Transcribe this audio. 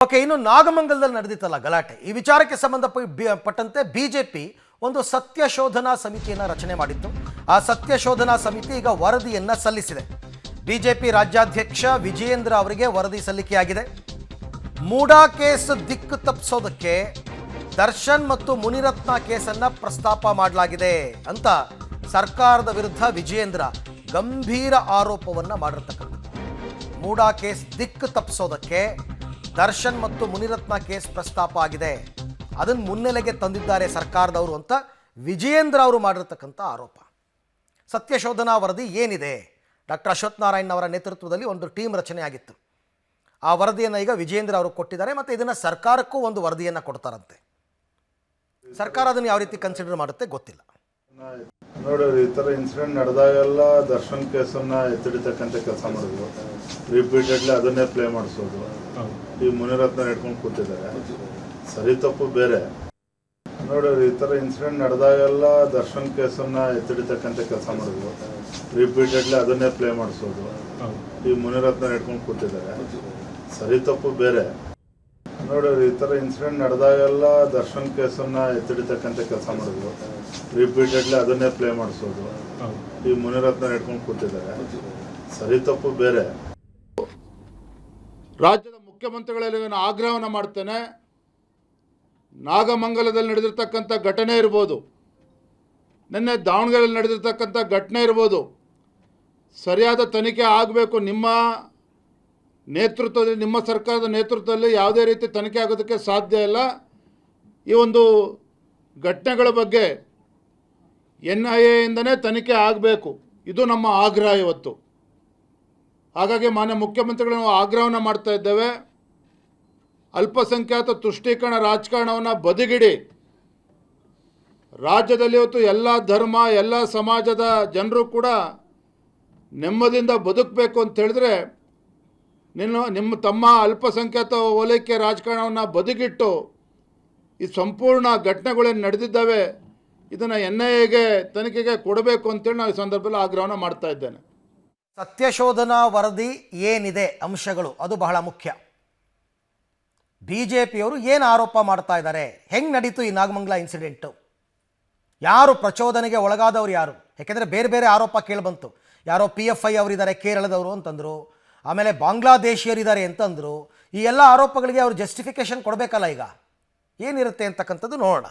Okay, ಇನ್ನು ನಾಗಮಂಗಲದಲ್ಲಿ ನಡೆದಿತ್ತಲ್ಲ ಗಲಾಟೆ, ಈ ವಿಚಾರಕ್ಕೆ ಸಂಬಂಧಪಟ್ಟಂತೆ ಬಿಜೆಪಿ ಒಂದು ಸತ್ಯ ಶೋಧನಾ ಸಮಿತಿಯನ್ನು ರಚನೆ ಮಾಡಿತ್ತು. ಆ ಸತ್ಯ ಶೋಧನಾ ಸಮಿತಿ ಈಗ ವರದಿಯನ್ನು ಸಲ್ಲಿಸಿದೆ. ಬಿಜೆಪಿ ರಾಜ್ಯಾಧ್ಯಕ್ಷ ವಿಜಯೇಂದ್ರ ಅವರಿಗೆ ವರದಿ ಸಲ್ಲಿಕೆಯಾಗಿದೆ. ಮೂಡಾ ಕೇಸ್ ದಿಕ್ಕು ತಪ್ಪಿಸೋದಕ್ಕೆ ದರ್ಶನ್ ಮತ್ತು ಮುನಿರತ್ನ ಕೇಸನ್ನು ಪ್ರಸ್ತಾಪ ಮಾಡಲಾಗಿದೆ ಅಂತ ಸರ್ಕಾರದ ವಿರುದ್ಧ ವಿಜಯೇಂದ್ರ ಗಂಭೀರ ಆರೋಪವನ್ನು ಮಾಡಿರ್ತಕ್ಕಂಥದ್ದು. ಮೂಡಾ ಕೇಸ್ ದಿಕ್ಕು ತಪ್ಪಿಸೋದಕ್ಕೆ ದರ್ಶನ್ ಮತ್ತು ಮುನಿರತ್ನ ಕೇಸ್ ಪ್ರಸ್ತಾಪ ಆಗಿದೆ, ಅದನ್ನು ಮುನ್ನೆಲೆಗೆ ತಂದಿದ್ದಾರೆ ಸರ್ಕಾರದವರು ಅಂತ ವಿಜಯೇಂದ್ರ ಅವರು ಮಾಡಿರ್ತಕ್ಕಂಥ ಆರೋಪ. ಸತ್ಯಶೋಧನಾ ವರದಿ ಏನಿದೆ? ಡಾಕ್ಟರ್ ಅಶ್ವಥ್ ನಾರಾಯಣ್ ಅವರ ನೇತೃತ್ವದಲ್ಲಿ ಒಂದು ಟೀಮ್ ರಚನೆ ಆಗಿತ್ತು. ಆ ವರದಿಯನ್ನು ಈಗ ವಿಜಯೇಂದ್ರ ಅವರು ಕೊಟ್ಟಿದ್ದಾರೆ ಮತ್ತು ಇದನ್ನು ಸರ್ಕಾರಕ್ಕೂ ಒಂದು ವರದಿಯನ್ನು ಕೊಡ್ತಾರಂತೆ. ಸರ್ಕಾರ ಅದನ್ನು ಯಾವ ರೀತಿ ಕನ್ಸಿಡರ್ ಮಾಡುತ್ತೆ ಗೊತ್ತಿಲ್ಲ. ನೋಡಿ, ಈ ಥರ ಇನ್ಸಿಡೆಂಟ್ ನಡೆದಾಗೆಲ್ಲ ದರ್ಶನ್ ಕೇಸನ್ನು ಎತ್ತಿಡಿತಕ್ಕಂಥ ಕೆಲಸ ಮಾಡಿದ್ರು. ರಿಪೀಟೆಡ್ಲಿ ಅದನ್ನೇ ಪ್ಲೇ ಮಾಡಿಸೋದು. ಈ ಮುನಿರತ್ನ ಇಟ್ಕೊಂಡು ಕೂತಿದ್ದಾರೆ. ಸರಿ ತಪ್ಪು ಬೇರೆ. ನೋಡಿ, ಈ ಥರ ಇನ್ಸಿಡೆಂಟ್ ನಡೆದಾಗೆಲ್ಲ ದರ್ಶನ್ ಕೇಸನ್ನು ಎತ್ತಿಡಿತಕ್ಕಂಥ ಕೆಲಸ ಮಾಡಿದ್ರು. ರಿಪೀಟೆಡ್ಲಿ ಅದನ್ನೇ ಪ್ಲೇ ಮಾಡಿಸೋದು. ಈ ಮುನಿರತ್ನ ಇಟ್ಕೊಂಡು ಕೂತಿದ್ದಾರೆ. ಸರಿ ತಪ್ಪು ಬೇರೆ. ನೋಡಿ, ಈ ಥರ ಇನ್ಸಿಡೆಂಟ್ ನಡೆದಾಗೆಲ್ಲ ದರ್ಶನ್ ಕೇಸನ್ನು ಎತ್ತಿಡಿತಕ್ಕಂಥ ಕೆಲಸ ಮಾಡಿದ್ರು. ರಿಪೀಟೆಡ್ಲಿ ಅದನ್ನೇ ಪ್ಲೇ ಮಾಡಿಸೋದು. ಈ ಮುನಿರತ್ನ ಇಟ್ಕೊಂಡು ಕೂತಿದ್ದಾರೆ. ಸರಿ ತಪ್ಪು ಬೇರೆ. ರಾಜ್ಯದ ಮುಖ್ಯಮಂತ್ರಿಗಳಲ್ಲಿ ನಾನು ಆಗ್ರಹವನ್ನು ಮಾಡ್ತೇನೆ. ನಾಗಮಂಗಲದಲ್ಲಿ ನಡೆದಿರ್ತಕ್ಕಂಥ ಘಟನೆ ಇರ್ಬೋದು, ನಿನ್ನೆ ದಾವಣಗೆರೆಯಲ್ಲಿ ನಡೆದಿರ್ತಕ್ಕಂಥ ಘಟನೆ ಇರ್ಬೋದು, ಸರಿಯಾದ ತನಿಖೆ ಆಗಬೇಕು. ನಿಮ್ಮ ನೇತೃತ್ವದಲ್ಲಿ, ನಿಮ್ಮ ಸರ್ಕಾರದ ನೇತೃತ್ವದಲ್ಲಿ ಯಾವುದೇ ರೀತಿ ತನಿಖೆ ಆಗೋದಕ್ಕೆ ಸಾಧ್ಯ ಇಲ್ಲ. ಈ ಒಂದು ಘಟನೆಗಳ ಬಗ್ಗೆ NIA ಇಂದನೇ ತನಿಖೆ ಆಗಬೇಕು. ಇದು ನಮ್ಮ ಆಗ್ರಹ ಇವತ್ತು. ಹಾಗಾಗಿ ಮಾನ್ಯ ಮುಖ್ಯಮಂತ್ರಿಗಳು ಆಗ್ರಹವನ್ನು ಮಾಡ್ತಾ ಇದ್ದೇವೆ. ಅಲ್ಪಸಂಖ್ಯಾತ ತುಷ್ಟೀಕರಣ ರಾಜಕಾರಣವನ್ನು ಬದಿಗಿಡಿ. ರಾಜ್ಯದಲ್ಲಿ ಇವತ್ತು ಎಲ್ಲ ಧರ್ಮ, ಎಲ್ಲ ಸಮಾಜದ ಜನರು ಕೂಡ ನೆಮ್ಮದಿಯಿಂದ ಬದುಕಬೇಕು ಅಂತ ಹೇಳಿದ್ರೆ ನಿಮ್ಮ ತಮ್ಮ ಅಲ್ಪಸಂಖ್ಯಾತ ಓಲೈಕೆ ರಾಜಕಾರಣವನ್ನು ಬದಿಗಿಟ್ಟು ಈ ಸಂಪೂರ್ಣ ಘಟನೆಗಳೇನು ನಡೆದಿದ್ದಾವೆ ಇದನ್ನು NIAಗೆ ತನಿಖೆಗೆ ಕೊಡಬೇಕು ಅಂತೇಳಿ ನಾವು ಈ ಸಂದರ್ಭದಲ್ಲಿ ಆಗ್ರಹವನ್ನು ಮಾಡ್ತಾ ಇದ್ದೇನೆ. ಸತ್ಯಶೋಧನಾ ವರದಿ ಏನಿದೆ ಅಂಶಗಳು, ಅದು ಬಹಳ ಮುಖ್ಯ. ಬಿಜೆಪಿಯವರು ಏನು ಆರೋಪ ಮಾಡ್ತಾ ಇದ್ದಾರೆ, ಹೆಂಗೆ ನಡೀತು ಈ ನಾಗಮಂಗಲ ಇನ್ಸಿಡೆಂಟು, ಯಾರು ಪ್ರಚೋದನೆಗೆ ಒಳಗಾದವರು ಯಾರು? ಯಾಕೆಂದರೆ ಬೇರೆ ಬೇರೆ ಆರೋಪ ಕೇಳಿಬಂತು. ಯಾರೋ PFI ಅವರಿದ್ದಾರೆ ಕೇರಳದವರು ಅಂತಂದರು, ಆಮೇಲೆ ಬಾಂಗ್ಲಾದೇಶಿಯರಿದ್ದಾರೆ ಅಂತಂದರು. ಈ ಎಲ್ಲ ಆರೋಪಗಳಿಗೆ ಅವರು ಜಸ್ಟಿಫಿಕೇಶನ್ ಕೊಡಬೇಕಲ್ಲ. ಈಗ ಏನಿರುತ್ತೆ ಅಂತಕ್ಕಂಥದ್ದು ನೋಡೋಣ.